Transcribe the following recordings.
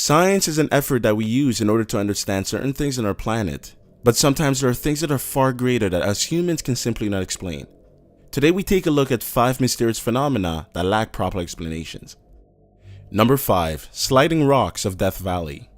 Science is an effort that we use in order to understand certain things on our planet, but sometimes there are things that are far greater that us humans can simply not explain. Today we take a look at 5 mysterious phenomena that lack proper explanations. Number 5. Sliding Rocks of Death Valley.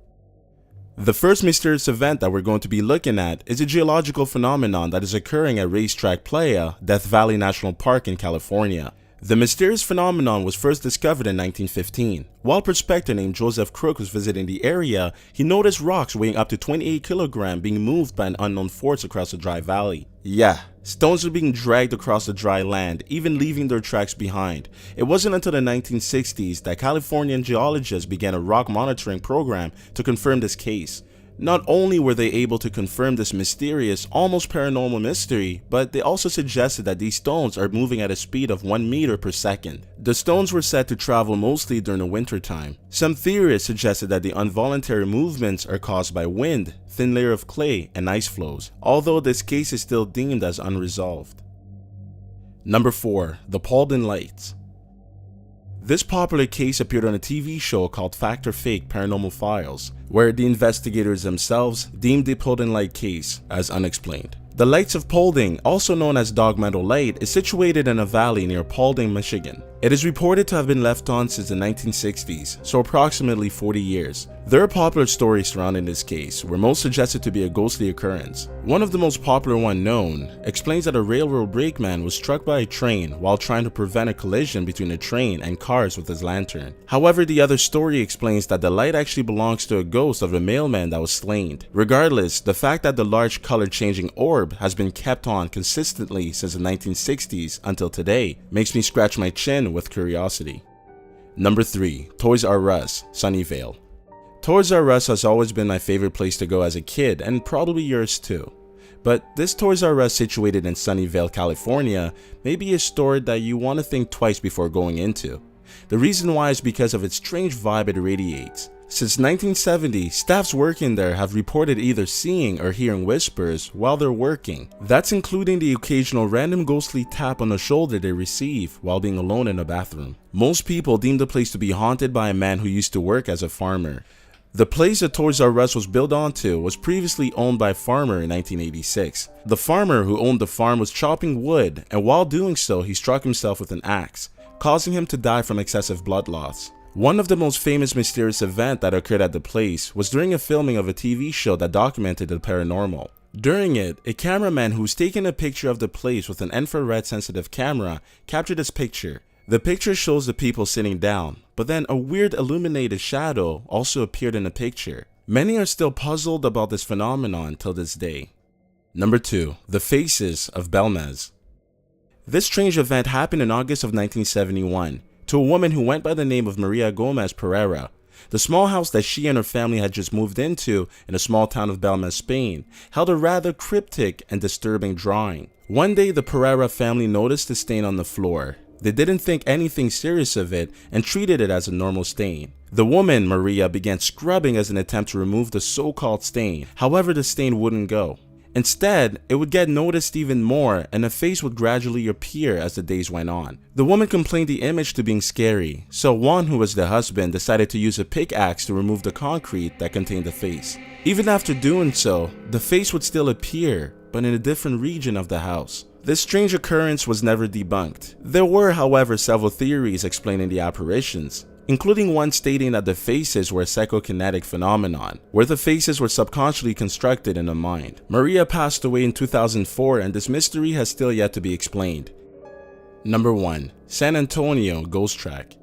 The first mysterious event that we're going to be looking at is a geological phenomenon that is occurring at Racetrack Playa, Death Valley National Park in California. The mysterious phenomenon was first discovered in 1915. While prospector named Joseph Crook was visiting the area, he noticed rocks weighing up to 28 kilograms being moved by an unknown force across the dry valley. Yeah, stones were being dragged across the dry land, even leaving their tracks behind. It wasn't until the 1960s that Californian geologists began a rock monitoring program to confirm this case. Not only were they able to confirm this mysterious, almost paranormal mystery, but they also suggested that these stones are moving at a speed of 1 meter per second. The stones were said to travel mostly during the winter time. Some theorists suggested that the involuntary movements are caused by wind, thin layer of clay, and ice flows, although this case is still deemed as unresolved. Number 4. The Paulding Lights. This popular case appeared on a TV show called Fact or Fake Paranormal Files, where the investigators themselves deemed the Paulding Light case as unexplained. The Lights of Paulding, also known as Dog Meadow Light, is situated in a valley near Paulding, Michigan. It is reported to have been left on since the 1960s, so approximately 40 years. There are popular stories surrounding this case, where most suggest it to be a ghostly occurrence. One of the most popular one known explains that a railroad brakeman was struck by a train while trying to prevent a collision between a train and cars with his lantern. However, the other story explains that the light actually belongs to a ghost of a mailman that was slain. Regardless, the fact that the large color-changing orb has been kept on consistently since the 1960s until today makes me scratch my chin with curiosity. Number 3. Toys R Us, Sunnyvale. Toys R Us has always been my favorite place to go as a kid, and probably yours too. But this Toys R Us situated in Sunnyvale, California may be a store that you want to think twice before going into. The reason why is because of its strange vibe it radiates. Since 1970, staffs working there have reported either seeing or hearing whispers while they're working. That's including the occasional random ghostly tap on the shoulder they receive while being alone in a bathroom. Most people deem the place to be haunted by a man who used to work as a farmer. The place that Toys R Us was built onto was previously owned by a farmer in 1986. The farmer who owned the farm was chopping wood, and while doing so, he struck himself with an axe, causing him to die from excessive blood loss. One of the most famous mysterious events that occurred at the place was during a filming of a TV show that documented the paranormal. During it, a cameraman who was taking a picture of the place with an infrared sensitive camera captured this picture. The picture shows the people sitting down, but then a weird illuminated shadow also appeared in the picture. Many are still puzzled about this phenomenon till this day. Number 2. The Faces of Belmez. This strange event happened in August of 1971 to a woman who went by the name of Maria Gomez Pereira. The small house that she and her family had just moved into in the small town of Belmez, Spain, held a rather cryptic and disturbing drawing. One day, the Pereira family noticed a stain on the floor. They didn't think anything serious of it and treated it as a normal stain. The woman, Maria, began scrubbing as an attempt to remove the so-called stain. However, the stain wouldn't go. Instead, it would get noticed even more, and a face would gradually appear as the days went on. The woman complained the image to being scary, so Juan, who was the husband, decided to use a pickaxe to remove the concrete that contained the face. Even after doing so, the face would still appear, but in a different region of the house. This strange occurrence was never debunked. There were, however, several theories explaining the apparitions, including one stating that the faces were a psychokinetic phenomenon, where the faces were subconsciously constructed in the mind. Maria passed away in 2004, and this mystery has still yet to be explained. Number 1. San Antonio Ghost Track.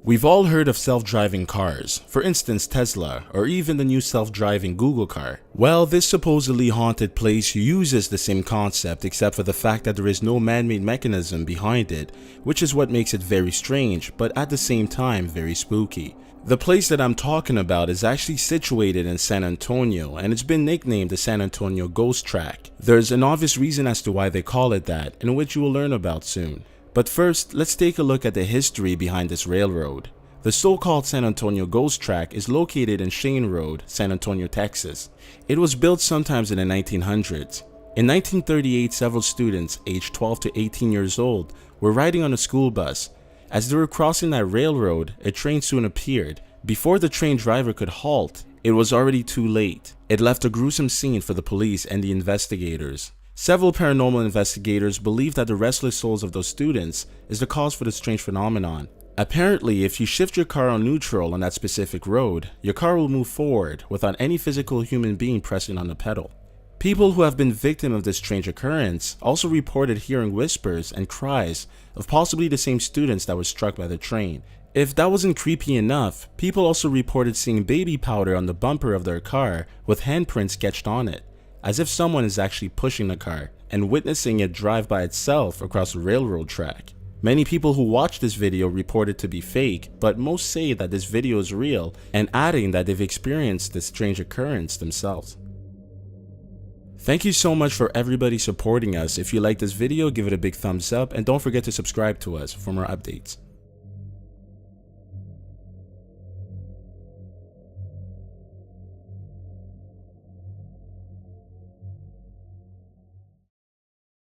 We've all heard of self-driving cars, for instance Tesla, or even the new self-driving Google car. Well, this supposedly haunted place uses the same concept except for the fact that there is no man-made mechanism behind it, which is what makes it very strange, but at the same time very spooky. The place that I'm talking about is actually situated in San Antonio, and it's been nicknamed the San Antonio Ghost Track. There's an obvious reason as to why they call it that, in which you will learn about soon. But first, let's take a look at the history behind this railroad. The so-called San Antonio Ghost Track is located in Shane Road, San Antonio, Texas. It was built sometimes in the 1900s. In 1938, several students aged 12 to 18 years old were riding on a school bus. As they were crossing that railroad, a train soon appeared. Before the train driver could halt, it was already too late. It left a gruesome scene for the police and the investigators. Several paranormal investigators believe that the restless souls of those students is the cause for the strange phenomenon. Apparently, if you shift your car on neutral on that specific road, your car will move forward without any physical human being pressing on the pedal. People who have been victim of this strange occurrence also reported hearing whispers and cries of possibly the same students that were struck by the train. If that wasn't creepy enough, people also reported seeing baby powder on the bumper of their car with handprints sketched on it, as if someone is actually pushing the car and witnessing it drive by itself across a railroad track. Many people who watched this video report it to be fake, but most say that this video is real and adding that they've experienced this strange occurrence themselves. Thank you so much for everybody supporting us. If you like this video, give it a big thumbs up and don't forget to subscribe to us for more updates.